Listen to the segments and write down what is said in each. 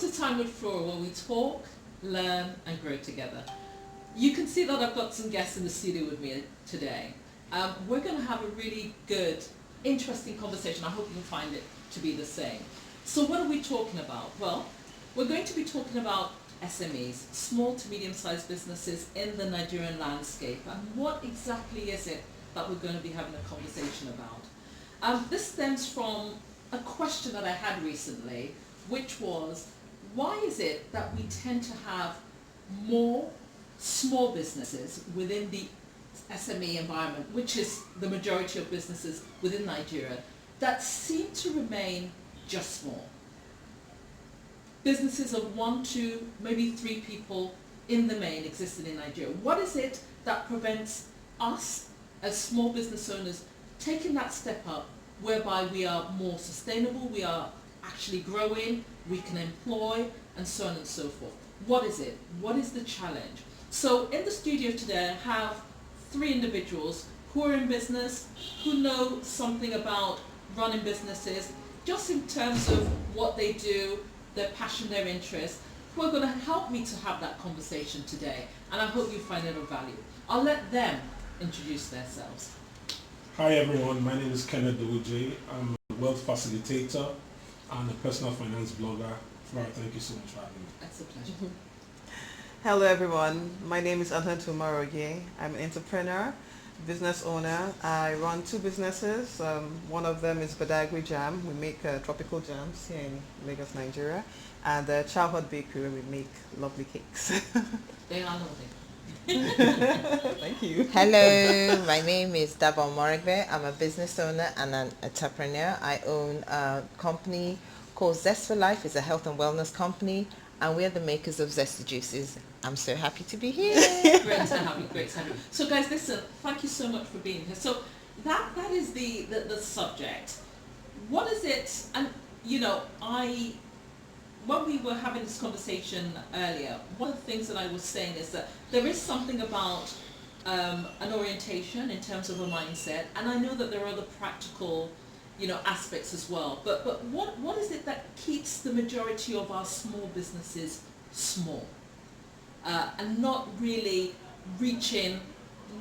to Time with Flora, where we talk, learn and grow together. You can see that I've got some guests in the studio with me today. We're going to have a really good, interesting conversation. I hope you can find it to be the same. So what are we talking about? Well, we're going to be talking about SMEs, small to medium-sized businesses in the Nigerian landscape. And what exactly is it that we're going to be having a conversation about? This stems from a question that I had recently, which was, why is it that we tend to have more small businesses within the SME environment, which is the majority of businesses within Nigeria, that seem to remain just small? Businesses of 1, 2, maybe 3 people in the main existing in Nigeria. What is it that prevents us as small business owners taking that step up whereby we are more sustainable, we are actually growing, we can employ, and so on and so forth? What is it? What is the challenge? So in the studio today I have 3 individuals who are in business, who know something about running businesses, just in terms of what they do, their passion, their interest, who are going to help me to have that conversation today, and I hope you find it of value. I'll let them introduce themselves. Hi everyone, my name is Kenneth Dowuje. I'm a wealth facilitator and a personal finance blogger. Flora, thank you so much for having me. That's a pleasure. Hello everyone, my name is Anton Tumaroye. I'm an entrepreneur, business owner. I run 2 businesses. One of them is Badagry Jam. We make tropical jams here in Lagos, Nigeria. And Childhood Bakery, where we make lovely cakes. They are lovely. Thank you. Hello, my name is Dabo Morigbe. I'm a business owner and an entrepreneur. I own a company called Zest for Life. It's a health and wellness company, and we're the makers of Zesty Juices. I'm so happy to be here. Great to have you, great to have you. So guys, listen, thank you so much for being here. So that is the subject. What is it? And you know, when we were having this conversation earlier, one of the things that I was saying is that there is something about an orientation in terms of a mindset, and I know that there are other practical, aspects as well. But what is it that keeps the majority of our small businesses small and not really reaching,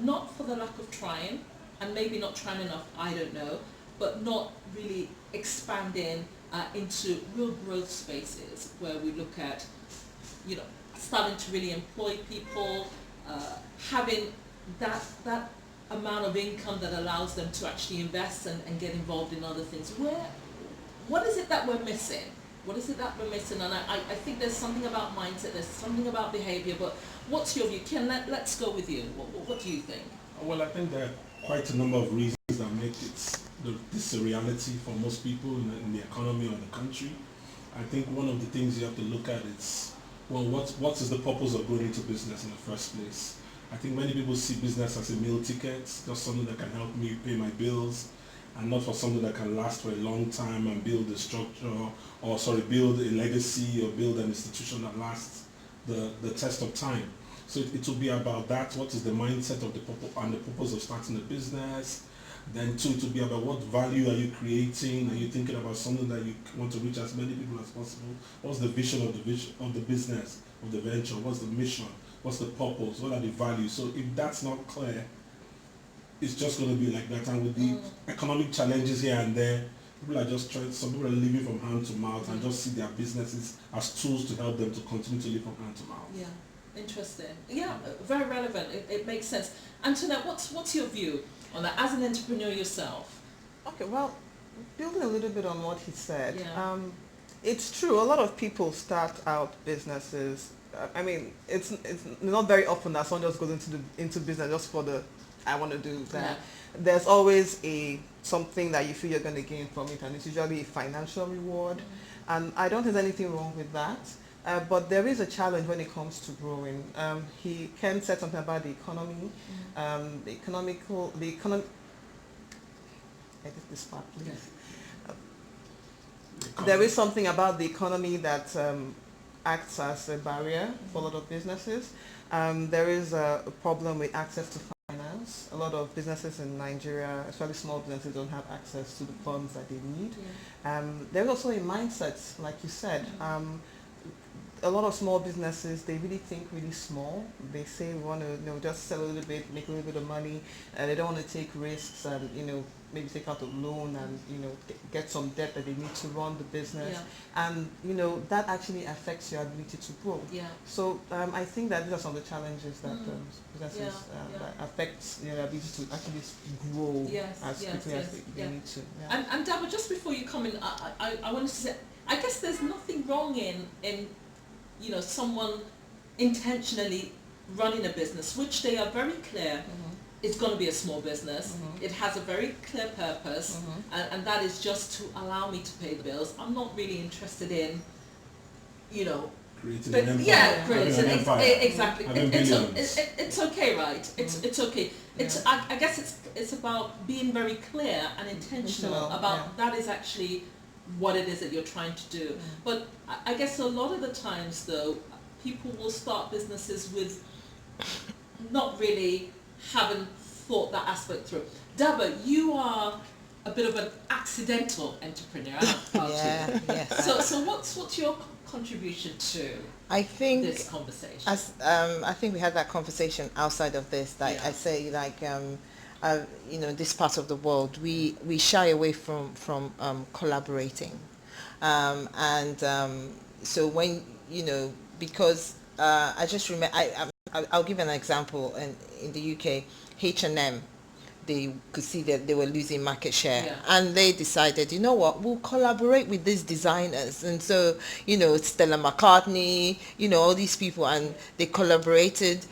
not for the lack of trying, and maybe not trying enough, I don't know, but not really expanding into real growth spaces where we look at, starting to really employ people, having that amount of income that allows them to actually invest and get involved in other things. What is it that we're missing? What is it that we're missing? And I think there's something about mindset, there's something about behavior, but what's your view? Ken, let's go with you. What do you think? Well, I think there are quite a number of reasons that make this a reality for most people in the economy or the country. I think one of the things you have to look at is, well, what is the purpose of going into business in the first place? I think many people see business as a meal ticket, just something that can help me pay my bills, and not for something that can last for a long time and build a structure, build a legacy or build an institution that lasts the test of time. So it will be about that. What is the mindset of the purpose of starting a business? Then 2, it will be about what value are you creating? Are you thinking about something that you want to reach as many people as possible? What's the vision of the business, of the venture? What's the mission? What's the purpose? What are the values? So if that's not clear, it's just going to be like that. And with the economic challenges here and there, some people are living from hand to mouth and just see their businesses as tools to help them to continue to live from hand to mouth. Yeah, interesting. Yeah, very relevant. It makes sense. Antoinette, what's your view on that as an entrepreneur yourself? Okay, well, building a little bit on what he said, Yeah. it's true. A lot of people start out businesses. I mean, it's not very often that someone just goes into business just for I want to do that. Yeah. There's always something that you feel you're going to gain from it, and it's usually a financial reward. And I don't think there's anything wrong with that. But there is a challenge when it comes to growing. Ken said something about the economy, the economy. Edit this part, please. There is something about the economy that acts as a barrier for a lot of businesses. There is a problem with access to finance. A lot of businesses in Nigeria, especially small businesses, don't have access to the funds that they need. Yeah. There's also a mindset, like you said. a lot of small businesses, they really think really small. They say we want to, just sell a little bit, make a little bit of money, and they don't want to take risks and, maybe take out a loan and, get some debt that they need to run the business. Yeah. And, that actually affects your ability to grow. Yeah. So I think that these are some of the challenges that businesses that affects your ability to actually grow as quickly as they need to. Yeah. And Dabo, just before you come in, I wanted to say, I guess there's nothing wrong in someone intentionally running a business, which they are very clear it's going to be a small business. It has a very clear purpose, and that is just to allow me to pay the bills. I'm not really interested in, creating an empire. Exactly. It's okay, right? It's okay. It's I guess it's about being very clear and intentional about that is actually what it is that you're trying to do. But I guess a lot of the times, though, people will start businesses with not really having thought that aspect through. Daba, you are a bit of an accidental entrepreneur, aren't you? Yes. So what's your contribution to I think this conversation? As I think we had that conversation outside of this. Like I say, this part of the world, we shy away from collaborating, so when because I just remember I'll give an example. In the UK, H&M, they could see that they were losing market share, and they decided, we'll collaborate with these designers. And so, Stella McCartney, all these people, and they collaborated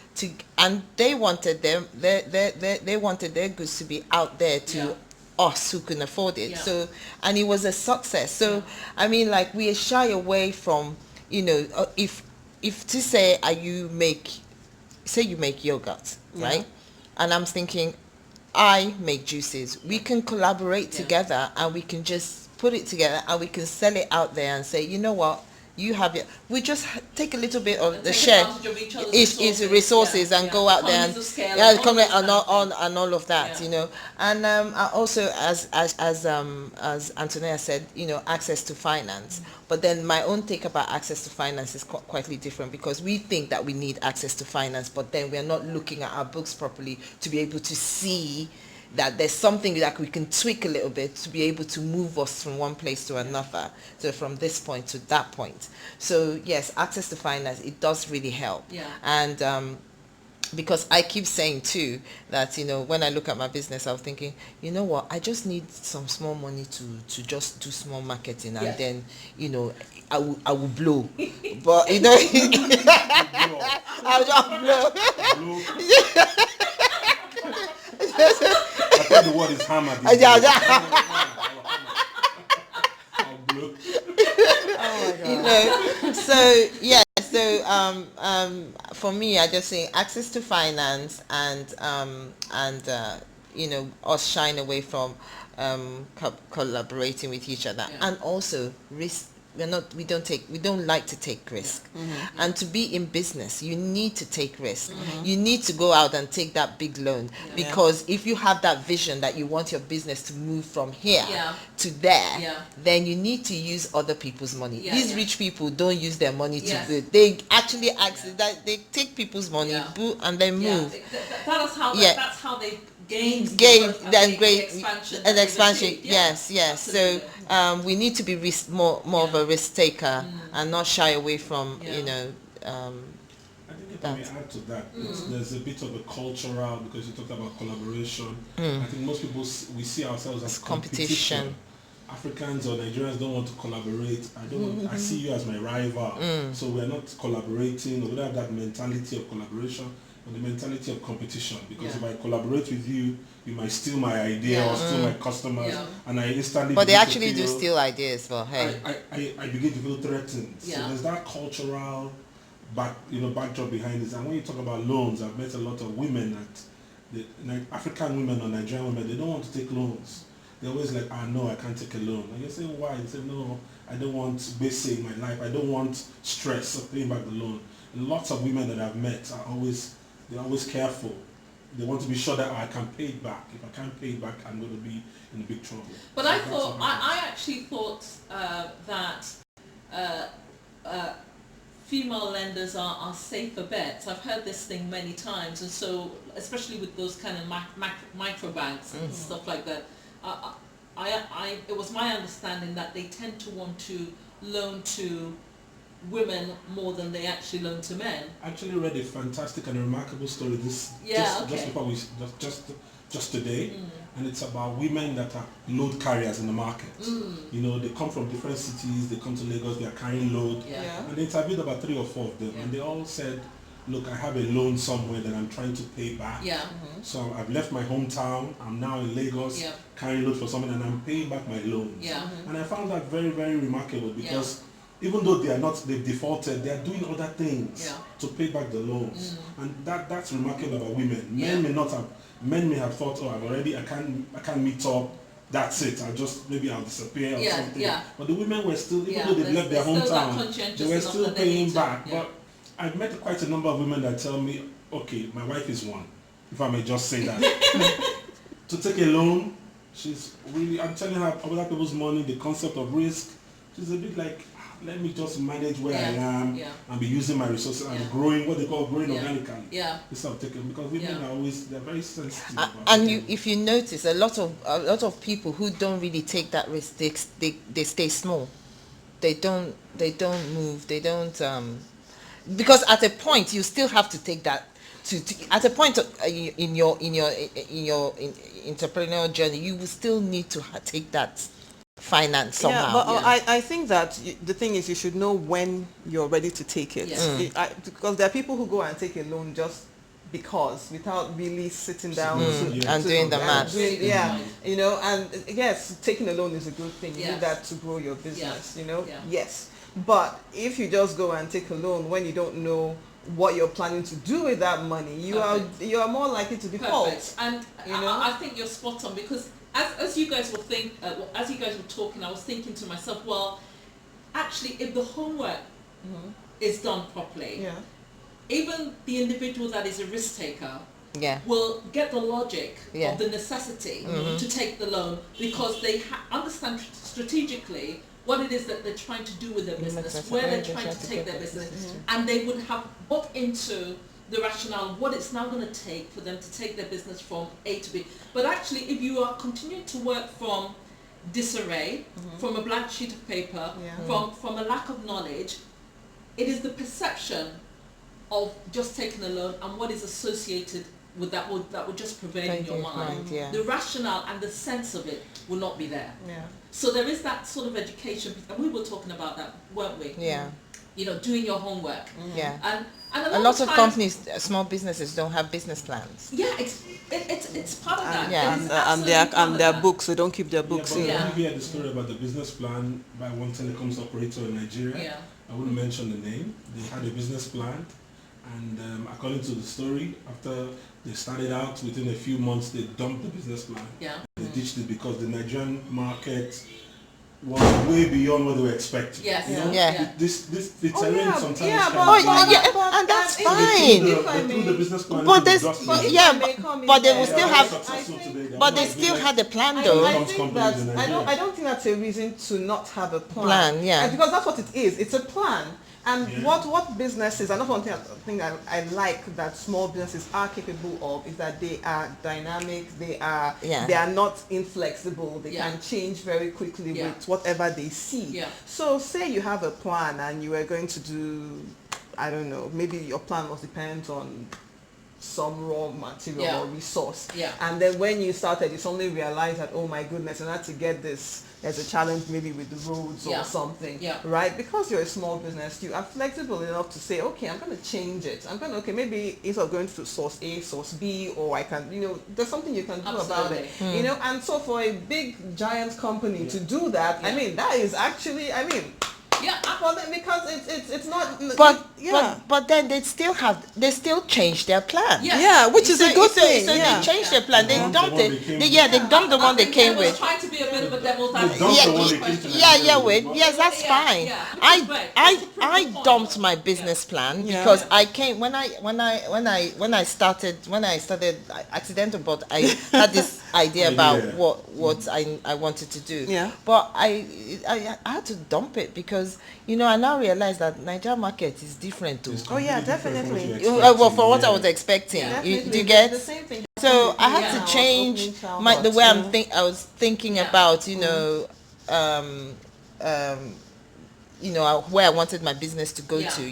and they wanted they wanted their goods to be out there to us who can afford it. So, and it was a success. So, I mean, like, we shy away from, if to say, you make yogurt, right? And I'm thinking, I make juices. We can collaborate together, and we can just put it together, and we can sell it out there and say, you know what, you have it. We just take a little bit of the share, resources, and go out there and and all of that, And also, as Antonia said, access to finance. But then my own take about access to finance is quite different, because we think that we need access to finance, but then we are not looking at our books properly to be able to see that there's something that we can tweak a little bit to be able to move us from one place to another. So from this point to that point. So yes, access to finance, it does really help. And because I keep saying too that, when I look at my business, I was thinking, what, I just need some small money to just do small marketing, and then, I will blow. But, I'll just blow. I thought the word is hammer. So yeah, so for me, I just say access to finance, and us shying away from collaborating with each other, and also risk. We don't like to take risk. And to be in business, you need to take risk. You need to go out and take that big loan, because if you have that vision that you want your business to move from here to there, then you need to use other people's money. These rich people don't use their money to do it. They actually that they take people's money, and then move. That's how they gain expansion. Yes. So we need to be more of a risk taker, and not shy away from I think if I may add to that, there's a bit of a cultural, because you talked about collaboration. I think most people, we see ourselves as competition. Africans or Nigerians don't want to collaborate. I see you as my rival. So we're not collaborating, or we don't have that mentality of collaboration, but the mentality of competition. Because if I collaborate with you, you might steal my idea or steal my customers, and I instantly. But they actually do steal ideas. But hey, I begin to feel threatened. So there's that cultural backdrop behind this. And when you talk about loans, I've met a lot of women African women or Nigerian women. They don't want to take loans. They're always like, no, I can't take a loan. And you say, why? They say, no, I don't want basic in my life. I don't want stress of paying back the loan. And lots of women that I've met they're always careful. They want to be sure that I can pay it back. If I can't pay it back, I'm going to be in big trouble. But so I actually thought that female lenders are safer bets. I've heard this thing many times, and so especially with those kind of micro banks and stuff like that, it was my understanding that they tend to want to loan to women more than they actually loan to men. I actually read a fantastic and remarkable story just before we just today, and it's about women that are load carriers in the market. You know, they come from different cities, they come to Lagos, they are carrying load, and they interviewed about 3 or 4 of them, and they all said, look, I have a loan somewhere that I'm trying to pay back. So I've left my hometown, I'm now in Lagos, carrying load for someone, and I'm paying back my loans. And I found that very, very remarkable, because even though they've defaulted, they are doing other things to pay back the loans. And that's remarkable about women. Men may have thought, oh, I can't meet up, that's it, I'll disappear or something. But the women were still, even though they've left their hometown, they were still paying back. But I've met quite a number of women that tell me, okay, my wife is one, if I may just say that. To take a loan, she's really, I'm telling her other people's money, the concept of risk, she's a bit like, let me just manage where I am and be using my resources and growing, what they call growing organically. Instead of taking, because women are always, they're very sensitive. And if you notice, a lot of people who don't really take that risk, they stay small. They don't move. They don't because at a point you still have to take that. At a point in your entrepreneurial journey, you will still need to take that finance somehow. Yeah, but I think that the thing is, you should know when you're ready to take it. Because there are people who go and take a loan just because, without really sitting down and doing the math. You know, and yes, taking a loan is a good thing. You need that to grow your business, you know. Yes, but if you just go and take a loan when you don't know what you're planning to do with that money, you are more likely to default. And you know, I think you're spot on, because as you guys were talking, I was thinking to myself, well, actually, if the homework is done properly, even the individual that is a risk taker will get the logic of the necessity to take the loan, because they understand strategically what it is that they're trying to do with their business, where they're trying to take their business, and they would have bought into the rationale of what it's now going to take for them to take their business from A to B. But actually, if you are continuing to work from disarray, from a blank sheet of paper, from a lack of knowledge, it is the perception of just taking a loan and what is associated with that would just prevail in your mind. The rationale and the sense of it will not be there. So there is that sort of education, and we were talking about that, weren't we? You know, doing your homework. And a lot of companies, small businesses, don't have business plans. It's part of that. And their books, they don't keep their books. But when you hear the story about the business plan by one telecoms operator in Nigeria, I wouldn't mention the name. They had a business plan, and according to the story, after they started out, within a few months, they dumped the business plan. They ditched it because the Nigerian market was way beyond what they were expecting. This terrain sometimes and that's fine. The business plan, but they will still have. But they still had a plan, though. I don't think that's a reason to not have a plan. Because that's what it is. It's a plan. And what businesses, and that's one thing I like that small businesses are capable of, is that they are dynamic, they are not inflexible, they can change very quickly with whatever they see. So say you have a plan and you are going to do, I don't know, maybe your plan was dependent on some raw material or resource. And then when you started, you suddenly realized that, oh my goodness, in order to get this, there's a challenge maybe with the roads or something, right? Because you're a small business, you are flexible enough to say, okay, I'm going to change it. Maybe instead of going to source A, source B, or I can, there's something you can do about it, and so for a big giant company to do that, I mean, that is actually, because it's not. But then they still changed their plan. Which is a good thing. So they changed their plan. They dumped it. They dumped the one they came with. Trying to be a bit of a devil's advocate. That's fine. I dumped my business plan because I came when I started accidental, but I had this idea about what I wanted to do. But I had to dump it because I now realize that Nigeria market is different too. It's Oh, yeah, completely different from what definitely. you're Well, for what I expecting, was expecting, Yeah. do you get? The same thing. So I had Yeah. to When I was change opening Child the way Hut. I was thinking Yeah. about, where I wanted my business to go Yeah. to.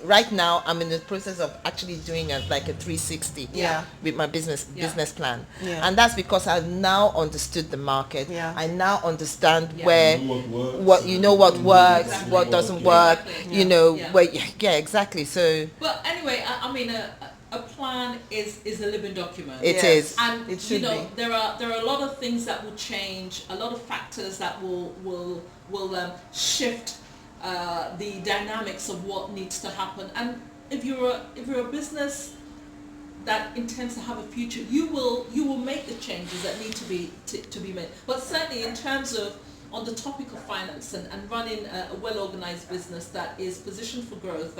Right now I'm in the process of actually doing like a 360 Yeah. with my business Yeah. plan, Yeah. and that's because I've now understood the market. Yeah. I now understand Yeah. where You know what works, what works, Exactly. what doesn't yeah. work. Exactly. Yeah. Where exactly. So But anyway, I mean, a plan is a living document. It Yes. is. And It should be. there are a lot of things that will change, a lot of factors that will shift the dynamics of what needs to happen. And if you're a business that intends to have a future, you will make the changes that need to be made. But certainly in terms of on the topic of finance and running a well-organized business that is positioned for growth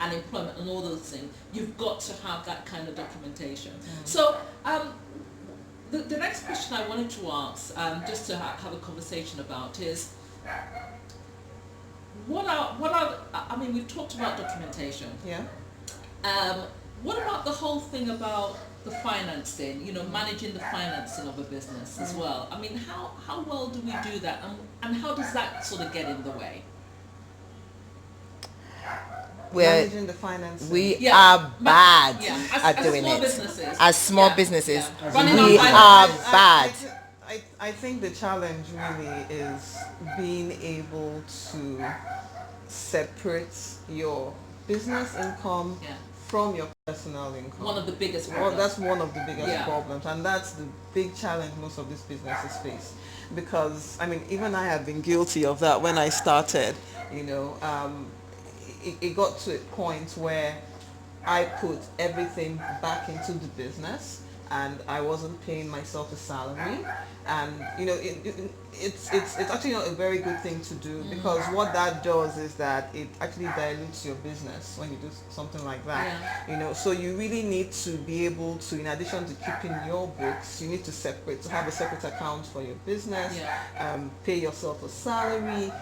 and employment and all those things, you've got to have that kind of documentation. So the next question I wanted to ask, just to have a conversation about, is what are I mean, we've talked about documentation. Yeah. What about the whole thing about the financing, managing the financing of a business as well? I mean, how well do we do that, and how does that sort of get in the way? Managing the finances. we Yeah. are bad Yeah, at as doing small it. businesses. As small Yeah. businesses, Yeah. Running we on are finances. bad. I think the challenge really is being able to separate your business income Yeah. from your personal income. One of the biggest Well, problems. that's one of the biggest Yeah. problems, and that's the big challenge most of these businesses face. Because I mean, even I have been guilty of that when I started. It got to a point where I put everything back into the business, and I wasn't paying myself a salary, and it's actually not a very good thing to do, because what that does is that it actually dilutes your business when you do something like that. So you really need to be able to, in addition to keeping your books, you need to have a separate account for your business, pay yourself a salary.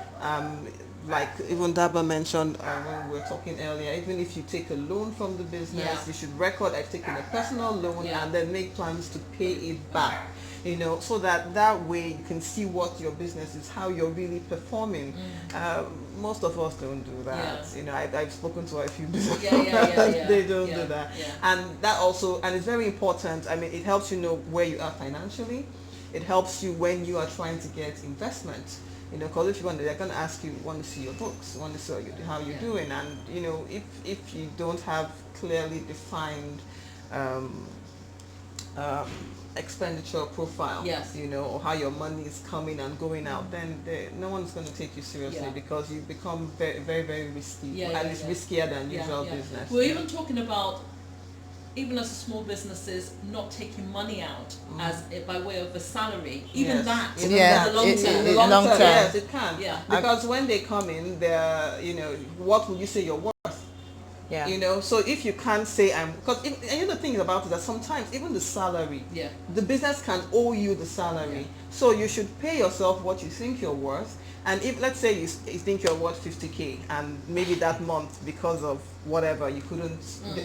Like even Daba mentioned when we were talking earlier, even if you take a loan from the business, you should record I've taken a personal loan, and then make plans to pay it back. So that way you can see what your business is, how you're really performing. Most of us don't do that. I've spoken to a few business owners, they don't do that. And that also, and it's very important. I mean, it helps you know where you are financially. It helps you when you are trying to get investment. Because if they're going to ask you, want to see your books, want to see how you're doing, and if you don't have clearly defined expenditure profile, or how your money is coming and going out, then no one's going to take you seriously, because you become very, very, very risky, at least riskier than usual business. We're even talking about, even as small businesses, not taking money out as by way of a salary. Even that, in the long term. Yes, it can. Yeah. Because when they come in, they're, what would you say you're worth? So if you can't say because the thing about it, that sometimes even the salary, the business can owe you the salary. So you should pay yourself what you think you're worth. And if, let's say you think you're worth 50K, and maybe that month, because of whatever, you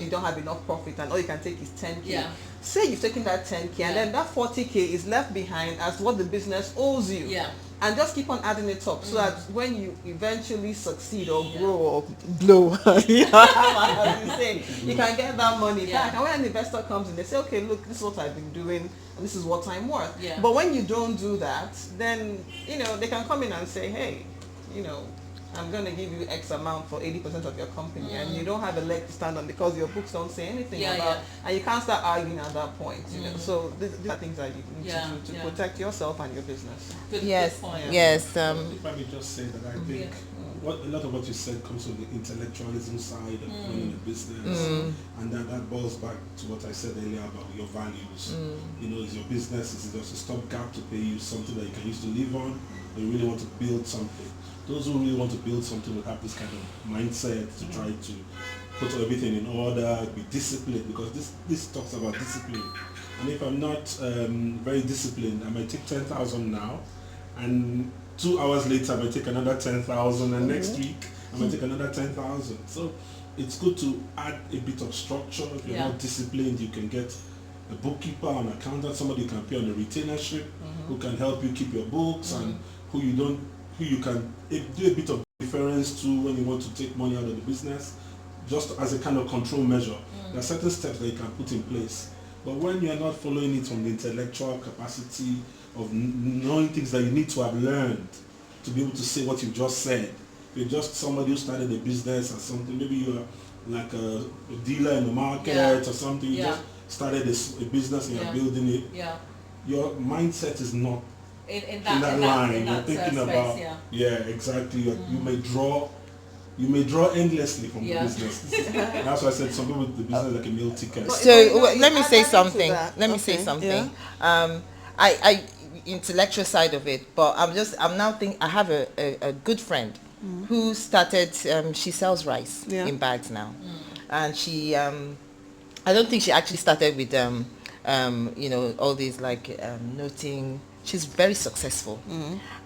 don't have enough profit, and all you can take is 10K. Say you've taken that 10K, and then that 40K is left behind as what the business owes you. And just keep on adding it up, so that when you eventually succeed or grow or blow, as you say, you can get that money back. And when an investor comes in, they say, okay, look, this is what I've been doing, and this is what I'm worth. But when you don't do that, then they can come in and say, hey, I'm going to give you X amount for 80% of your company, and you don't have a leg to stand on, because your books don't say anything about, and you can't start arguing at that point. So these are things that you need to do to protect yourself and your business. Good point. If I may just say that I think a lot of what you said comes from the intellectualism side of running a business, and that boils back to what I said earlier about your values. Is your business, is it just a stopgap to pay you something that you can use to live on, or you really want to build something? Those who really want to build something will have this kind of mindset to try to put everything in order, be disciplined, because this talks about discipline. And if I'm not very disciplined, I might take 10,000 now, and 2 hours later, I may take another 10,000, and next week I may take another 10,000. So it's good to add a bit of structure. If you're not disciplined, you can get a bookkeeper, an accountant, somebody you can pay on a retainership, who can help you keep your books, and who you can do a bit of difference to when you want to take money out of the business, just as a kind of control measure. There are certain steps that you can put in place. But when you're not following it from the intellectual capacity of knowing things that you need to have learned to be able to say what you just said, you're just somebody who started a business or something, maybe you're like a dealer in the market or something, you just started a business and you're building it, your mindset is not in that line. You're thinking about exactly. You may draw endlessly from the business. That's why I said some people with the business like a meal ticket. So let me say something. I intellectual side of it, but I'm now thinking. I have a good friend who started. She sells rice in bags now, and she. I don't think she actually started with all these like noting. She's very successful,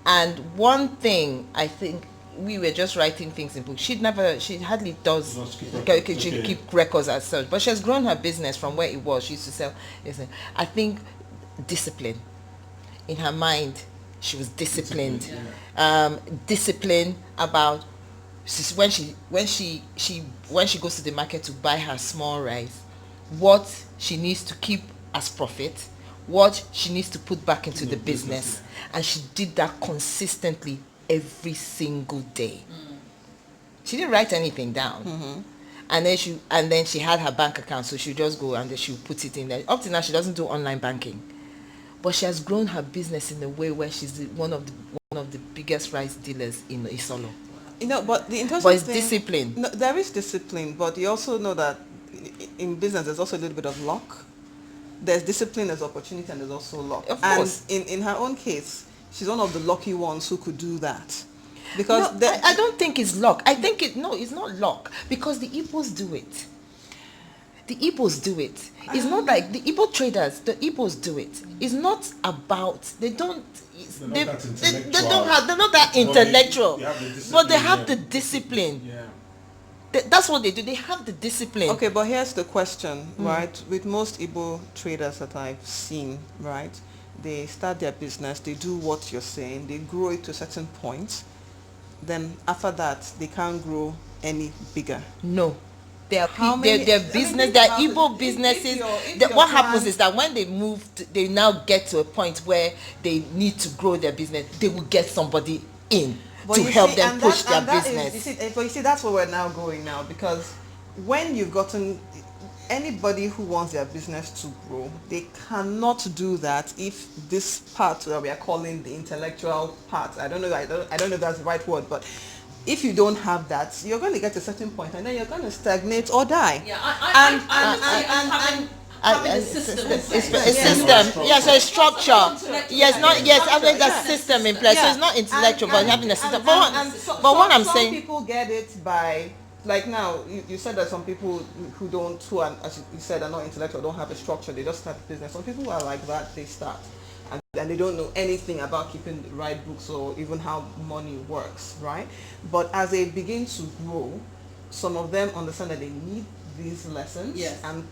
and one thing I think. We were just writing things in books. She hardly does keep records as such, but she has grown her business from where it was. She used to sell. I think discipline in her mind. She was disciplined. Discipline about when she goes to the market to buy her small rice, what she needs to keep as profit, what she needs to put back into the business, and she did that consistently every single day. She didn't write anything down, and then she had her bank account, so she just go and then she put it in there. Up to now, she doesn't do online banking, but she has grown her business in a way where she's one of the biggest rice dealers in Isolo. But the interesting but it's thing, discipline. No, there is discipline, but you also know that in business there's also a little bit of luck. There's discipline, there's opportunity, and there's also luck. Of course. And in her own case, she's one of the lucky ones who could do that. Because I don't think it's luck. I think it's not luck, because the Igbos do it. The Igbos do it. It's not like the Igbo traders. The Igbos do it. It's not about they're not that intellectual, but they have the discipline. That's what they do. They have the discipline. Okay, but here's the question, right? With most Igbo traders that I've seen, right? They start their business, they do what you're saying, they grow it to a certain point. Then after that, they can't grow any bigger. No. Their business, their Igbo businesses. What happens is that when they move, they now get to a point where they need to grow their business. They will get somebody in to help them push their business. But you see, that's where we're now going now, because when you've gotten anybody who wants their business to grow, they cannot do that if this part that we are calling the intellectual part, I don't know if that's the right word, but if you don't have that, you're going to get to a certain point and then you're going to stagnate or die. Having a system. It's a system. Yes, a structure. Yes, not yes. I think that's system in place. So it's not intellectual, but having a system. But what I'm saying, some people get it by, like now you said that some people who don't, who are, as you said, are not intellectual, don't have a structure. They just start business. Some people are like that. They start and they don't know anything about keeping the right books or even how money works, right? But as they begin to grow, some of them understand that they need these lessons, and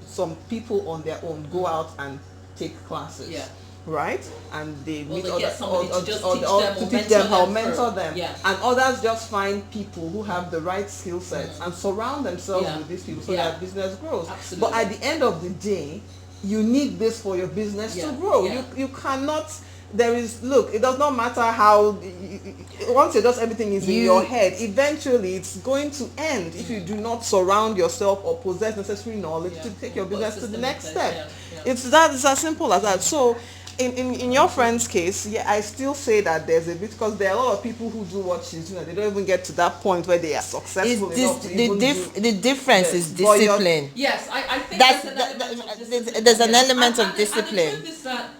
some people on their own go out and take classes, right? And they meet others to teach them how mentor them, and others just find people who have the right skill sets and surround themselves with these people so that business grows. Absolutely. But at the end of the day, you need this for your business to grow. You cannot. It does not matter how, once you just everything is in your head, eventually it's going to end if you do not surround yourself or possess necessary knowledge to take your business to the next step. It's as simple as that. So in your friend's case, I still say that there's a bit, because there are a lot of people who do what she's doing, they don't even get to that point where they are successful enough to the difference is discipline. Yes, I think there's an element of discipline. And the truth is that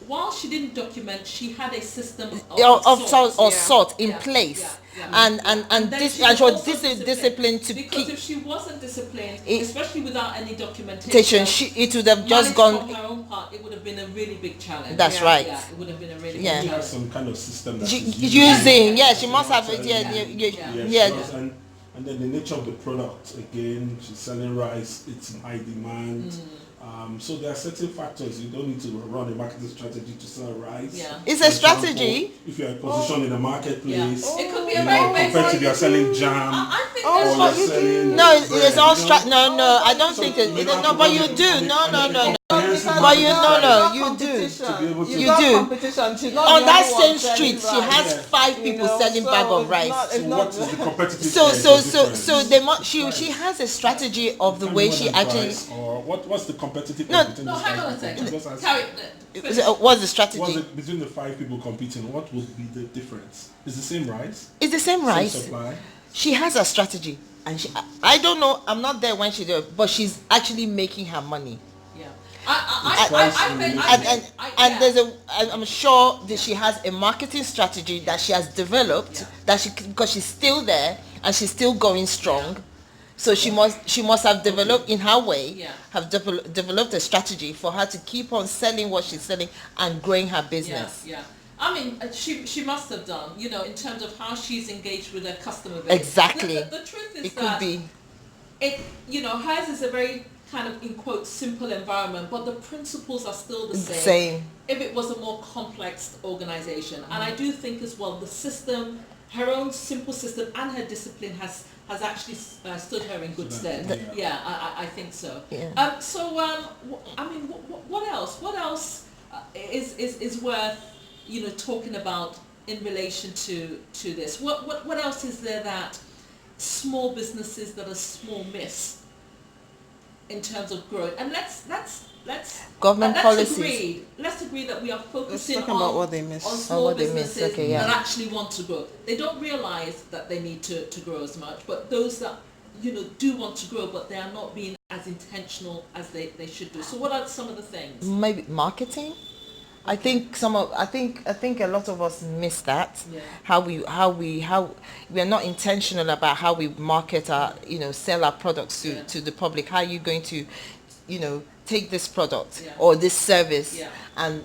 while she didn't document, she had a system of sort in place. and then this she and was she was also disciplined to because keep if she wasn't disciplined, it, especially without any documentation, it would have just managed gone. from her own part, it would have been a really big challenge. That's Yeah. right. Yeah, it would have been a really Yeah. big She has challenge. some kind of system that She, she's using, yeah, she She's must not have, telling yeah, you. Yeah. Yeah, yeah. she does. And then the nature of the product, again, she's selling rice, it's in high demand. So there are certain factors. You don't need to run a marketing strategy to sell rice. Yeah. It's For a strategy. example, if you're in a position in the marketplace, It could be you a know, very compared to basic. you're selling jam, I think Oh, that's or what you're selling No, it's bread, all you know. no, I don't So think you it, may no, have to but run you a- do, a- no, a- no, a no, no. comprehensive But you marketing no, strategy you do. to be able to. She's You not do. competition. She's not On the that only one same selling street, she rice. has Yeah. 5 people selling bag of rice. So what is the competitive So edge so or so difference? so they she has a strategy of the Tell me way more she than actually. price, or what's the competitive No, edge between No, these hang five on a people? second. Just ask- Carry, What's the What's strategy? it between the 5 people competing? What would be the difference? It's the same rice, It's the same same rice. supply. She has a strategy, and I don't know. I'm not there when she does, but she's actually making her money. yeah. And there's I'm sure that she has a marketing strategy that she has developed, that because she's still there and she's still going strong. So she must have developed in her way, have developed a strategy for her to keep on selling what she's selling and growing her business. Yeah. I mean, she must have done, in terms of how she's engaged with her customer base. Exactly. The truth is It could be. Hers is a very kind of, in quotes, simple environment, but the principles are still the same. Same. If it was a more complex organization. And I do think as well, the system, her own simple system and her discipline has actually stood her in good stead. I think so. Yeah. I mean, what else? What else is worth talking about in relation to this? What else is there that small businesses that are small miss in terms of growth? And let's Government policies. Let's agree that we are focusing talk about what they miss. on small what they miss. businesses Okay, yeah. that actually want to grow. They don't realize that they need to grow as much, but those that do want to grow, but they are not being as intentional as they should do. So what are some of the things? Maybe marketing. I think I think a lot of us miss that. Yeah. How we are not intentional about how we market our sell our products to the public. How are you going to take this product or this service and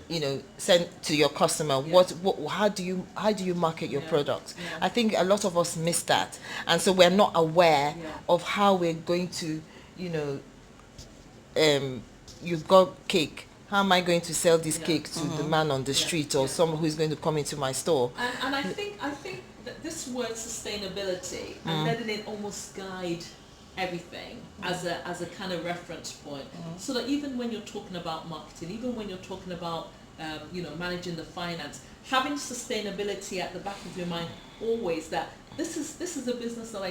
send to your customer? What how do you market your product? I think a lot of us miss that, and so we're not aware of how we're going to you've got cake. How am I going to sell this cake to the man on the street or someone who's going to come into my store? And I think that this word sustainability and letting it almost guide everything as a kind of reference point, so that even when you're talking about marketing, even when you're talking about managing the finance, having sustainability at the back of your mind always, that this is a business that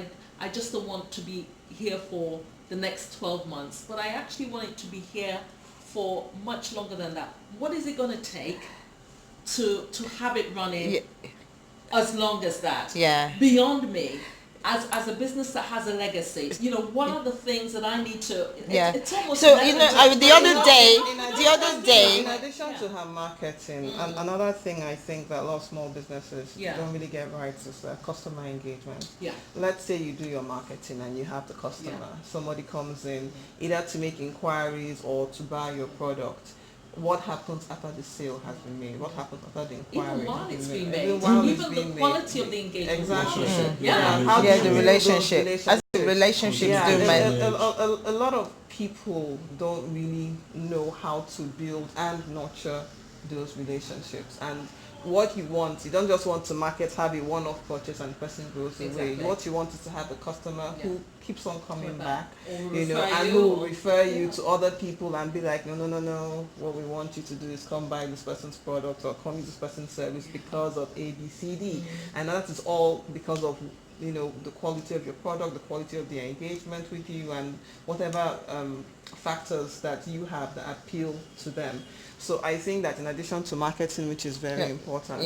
I just don't want to be here for the next 12 months, but I actually want it to be here for much longer than that. What is it going to take to have it running as long as that? Yeah. Beyond me, as a business that has a legacy, what are the things that I need to? It's almost so the other day. In addition to her marketing, another thing I think that a lot of small businesses don't really get right is customer engagement. Yeah. Let's say you do your marketing and you have the customer. Somebody comes in either to make inquiries or to buy your product. What happens after the sale has been made? What happens after the inquiry? Even while it's being made, even the quality of the engagement. Exactly. Yeah. The relationship. As the relationships do matter. A lot of people don't really know how to build and nurture those relationships. And what you don't just want to have a one-off purchase and the person goes away. What you want is to have a customer who keeps on coming back, and who will refer you to other people and be like, no, what we want you to do is come buy this person's product or come use this person's service because of A, B, C, D. And that is all because of the quality of your product, the quality of their engagement with you, and whatever factors that you have that appeal to them. So I think that in addition to marketing, which is very important,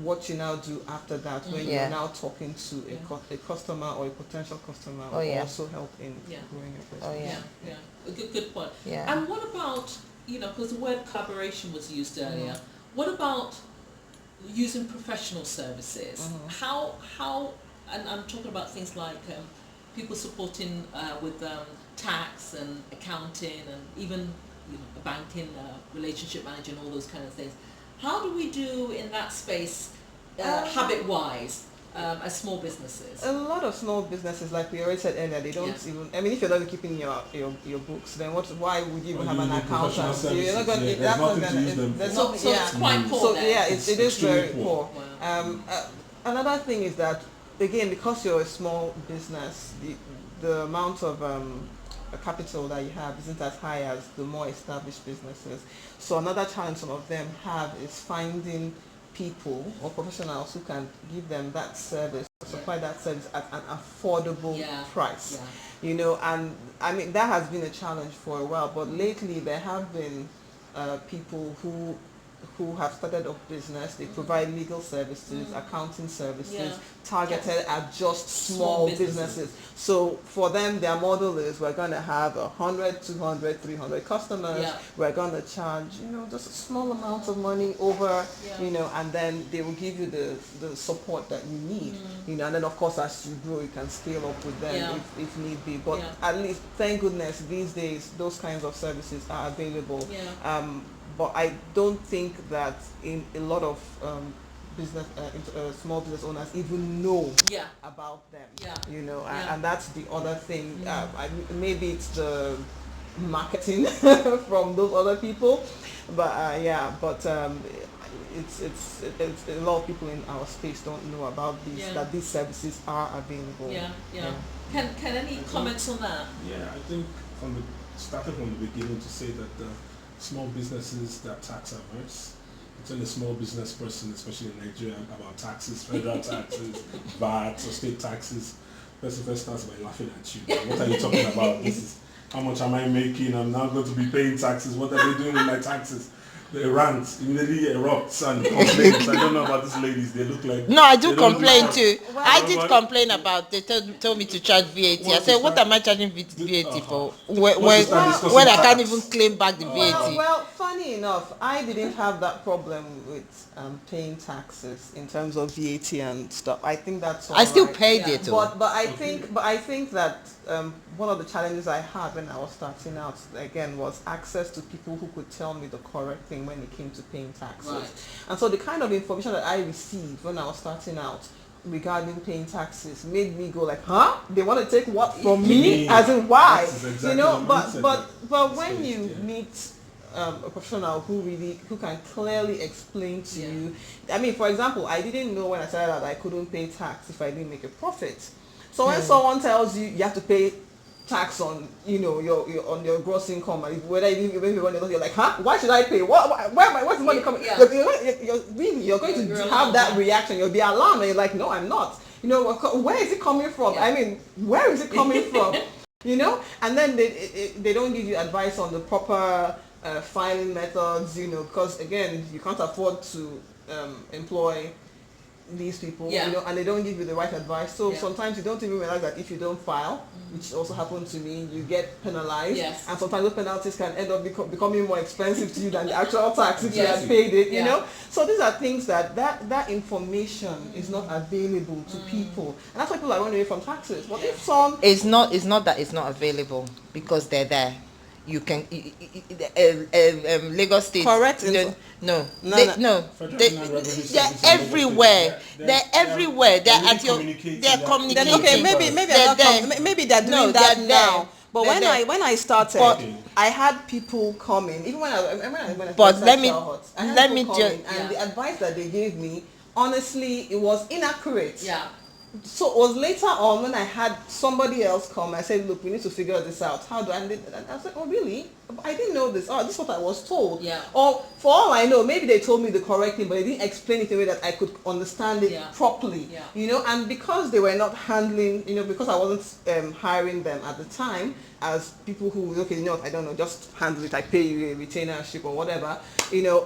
what you now do after that, when you're now talking to a customer or a potential customer, will also help in growing your business. Good point. Yeah. And what about, because the word collaboration was used earlier, what about using professional services. How and I'm talking about things like people supporting with tax and accounting and even banking, relationship manager and all those kind of things. How do we do in that space, habit-wise, as small businesses? A lot of small businesses, like we already said earlier, they don't even. I mean, if you're not keeping your books, then why would you even have an accountant? You're not going to. That's not going to. So it's quite poor. So yeah, it is very poor. Wow. Another thing is that, again, because you're a small business, the amount of capital that you have isn't as high as the more established businesses. So another challenge some of them have is finding people or professionals who can give them that service, supply that service at an affordable price. And I mean that has been a challenge for a while, but lately there have been people who have started up business. They provide legal services, accounting services, targeted at just small businesses. So for them, their model is we're going to have 100, 200, 300 customers. We're going to charge, just a small amount of money over, and then they will give you the support that you need, and then of course as you grow, you can scale up with them if need be. But at least, thank goodness, these days, those kinds of services are available. But I don't think that in a lot of business, small business owners even know about them. And that's the other thing. Maybe it's the marketing from those other people, but it's a lot of people in our space don't know about these that these services are available. Can any comments on that? I think starting from the beginning to say that small businesses that are tax averse. Tell a small business person, especially in Nigeria, about taxes, federal taxes, VAT, or state taxes. First starts by laughing at you. What are you talking about? This is how much am I making? I'm now going to be paying taxes. What are they doing with my taxes? They rant, immediately erupts and complains. I don't know about these ladies. They look like... No, I do complain too. I did complain about, they told me to charge VAT. I said, what am I charging VAT for? When I can't even claim back the VAT. Well, funny enough, I didn't have that problem with paying taxes in terms of VAT and stuff. I think that's all I still right. paid it. But I think that one of the challenges I had when I was starting out, again, was access to people who could tell me the correct thing when it came to paying taxes. Right. And so the kind of information that I received when I was starting out regarding paying taxes made me go like, huh? They want to take what from me? As in why? Exactly but when you meet a professional who can clearly explain to you. I mean, for example, I didn't know when I started out I couldn't pay tax if I didn't make a profit. So when someone tells you you have to pay tax on your on your gross income, whether you're like, huh? Why should I pay? Where's the money coming? You're going to have that reaction. You'll be alarmed and you're like, no, I'm not. Where is it coming from? I mean, where is it coming from? And then they don't give you advice on the proper filing methods, because again, you can't afford to employ these people, and they don't give you the right advice. So sometimes you don't even realize that if you don't file, which also happened to me, you get penalized. And sometimes those penalties can end up becoming more expensive to you than the actual tax if you had paid it, So these are things that information is not available to people. And that's why people are running away from taxes. But if some... It's not that it's not available, because they're there. You can Lagos State. Correct. No. They're everywhere. They're everywhere. They're at your. They're communicating. Okay, maybe they're doing that now. But when I started, I had people coming. Even when I but first let me and the advice that they gave me, honestly, it was inaccurate. So it was later on when I had somebody else come. I said, look, we need to figure this out. How do I? And I said, oh really? I didn't know this. Oh, this is what I was told. Or for all I know, maybe they told me the correct thing, but they didn't explain it in a way that I could understand it properly. And because they were not handling, because I wasn't hiring them at the time as people who, okay, I don't know, just handle it. I pay you a retainership or whatever.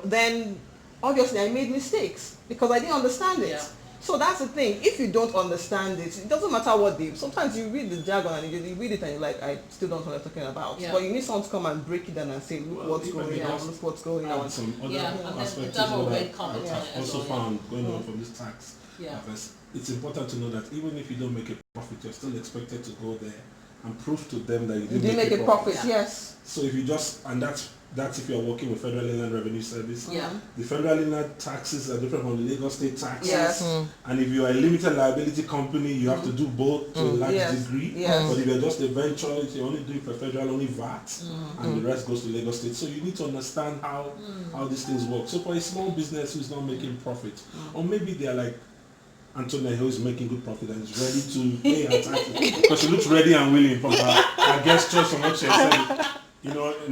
Then obviously I made mistakes because I didn't understand it. So that's the thing. If you don't understand it, it doesn't matter what they. Sometimes you read the jargon and you read it and you're like, I still don't know what they're talking about. Yeah. But you need someone to come and break it down and say, look what's going on, look what's going on. Some other And then the aspects double that rate comment on it I've as also well, found going on from this tax Yeah. office, it's important to know that even if you don't make a profit, you're still expected to go there and prove to them that you You didn't did make a profit, yes. So if you just, and that's if you're working with Federal Inland Revenue Service. Yeah. The Federal Inland taxes are different from the Lagos State taxes. Yes. And if you are a limited liability company, you have to do both to a large degree. Yes. But if you're just a venture, you're only doing for federal, only VAT, and the rest goes to Lagos State. So you need to understand how these things work. So for a small business who's not making profit, or maybe they're like Antonia, who is making good profit and is ready to pay her taxes, because she looks ready and willing from her gestures from what she said,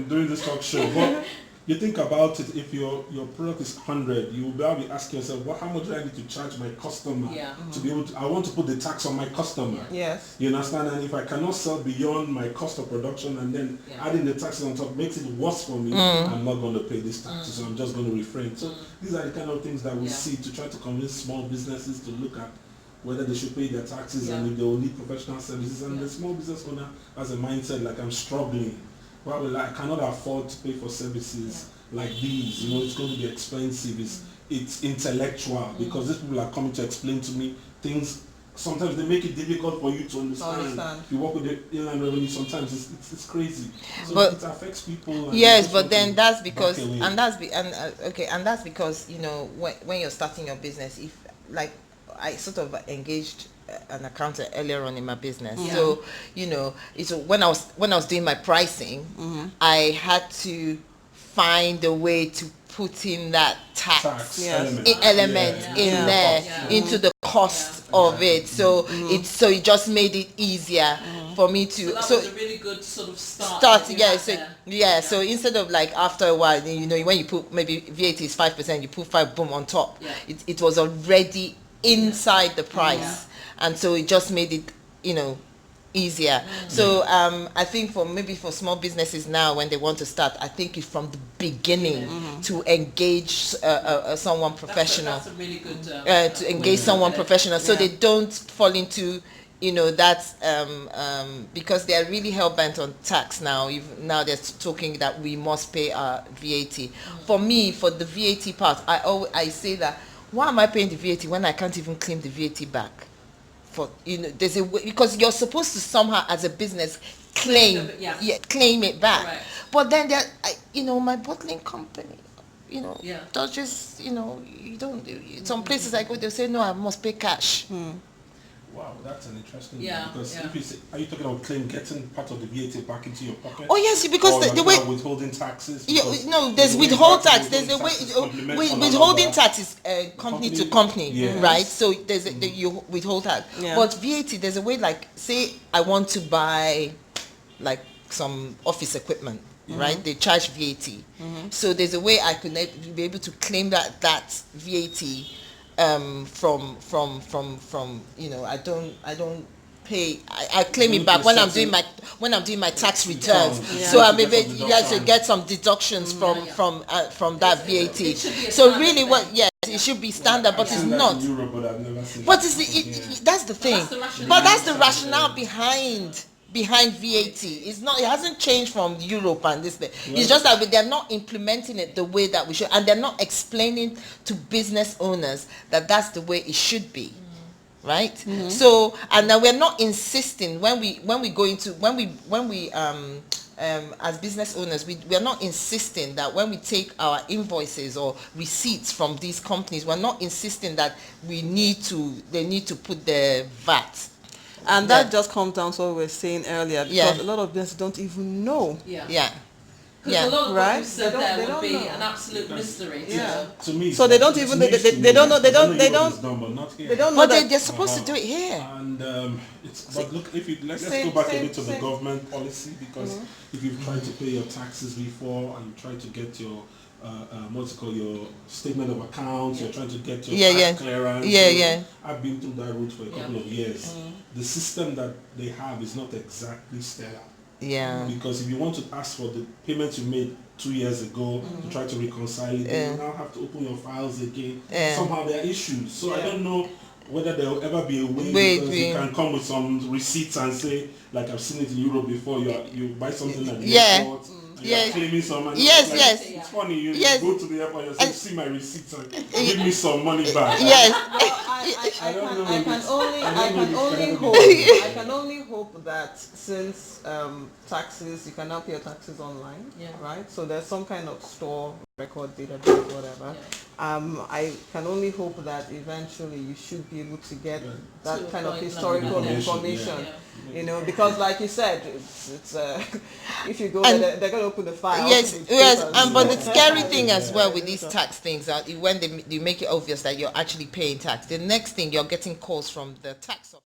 during this talk show. But you think about it, if your product is 100, you will be able to ask yourself, how much do I need to charge my customer to be able to, I want to put the tax on my customer. Yes. You understand? And if I cannot sell beyond my cost of production and then adding the taxes on top makes it worse for me, I'm not going to pay this taxes, so I'm just going to refrain. So these are the kind of things that we see to try to convince small businesses to look at whether they should pay their taxes and if they will need professional services. And the small business owner has a mindset like, I'm struggling. Well, I cannot afford to pay for services like these. It's going to be expensive. It's intellectual because these people are coming to explain to me things. Sometimes they make it difficult for you to understand. You work with the inland revenue. Sometimes it's crazy. So But it affects people. And yes, but then that's because, away. and that's because when you're starting your business, if like I sort of engaged an accountant earlier on in my business. So it's when I was doing my pricing, I had to find a way to put in that tax element in there into the cost of it. So it just made it easier for me to. So that was a really good sort of start. So instead of like after a while, when you put maybe VAT is 5%, you put 5 boom on top. It was already inside the price. And so it just made it, easier. So I think for small businesses now, when they want to start, I think it's from the beginning to engage someone professional. That's a really good to engage someone professional, so they don't fall into that because they are really hell bent on tax now. Now they're talking that we must pay our VAT. For me, for the VAT part, I say that, why am I paying the VAT when I can't even claim the VAT back? There's a way, because you're supposed to somehow as a business claim it back. Right. But then my bottling company, don't just you don't. Some places I go, they'll say no, I must pay cash. Wow, that's an interesting one, because if you say, are you talking about getting part of the VAT back into your pocket? Oh yes, because the way withholding taxes. There's withhold tax. There's a way withholding tax is company to company, right? So there's you withhold tax. But VAT, there's a way, like say I want to buy like some office equipment, right? They charge VAT. So there's a way I could be able to claim that VAT. From I don't pay. I claim it back when I'm doing my tax returns. So I'm able to get some deductions from that VAT. So really, it should be standard, but it's not. Europe, but I've never seen But that's the thing. But that's the rationale behind VAT. It's not. It hasn't changed from Europe and this thing. It's just that they're not implementing it the way that we should, and they're not explaining to business owners that that's the way it should be, right? So, and now we're not insisting when we as business owners, we are not insisting that when we take our invoices or receipts from these companies, we're not insisting that they need to put the VAT. And that just comes down to what we were saying earlier, because a lot of businesses don't even know. Because a lot of what you said They there would be don't know. an absolute mystery. To me, So they don't even they don't know But that They're supposed to do it here. And but look, let's go back a bit to the government policy, because if you've tried to pay your taxes before and you try to get your your statement of accounts, you're trying to get your tax clearance. I've been through that route for a couple of years. The system that they have is not exactly stellar. Because if you want to ask for the payments you made 2 years ago to try to reconcile it, you now have to open your files again. Somehow there are issues. So I don't know whether there will ever be a way, because you can come with some receipts and say, like I've seen it in Europe before, you buy something at the airport, and you're claiming some money. It's funny, you go to the airport and say, see my receipts and give me some money back. I can only hope that since taxes, you can now pay your taxes online, right? So there's some kind of store record database, whatever. I can only hope that eventually you should be able to get that kind of historical information. You know, because like you said, it's if you go there, they're going to open the file. But the scary thing as well with these tax things are when they make it obvious that you're actually paying tax, the next thing you're getting calls from the tax office.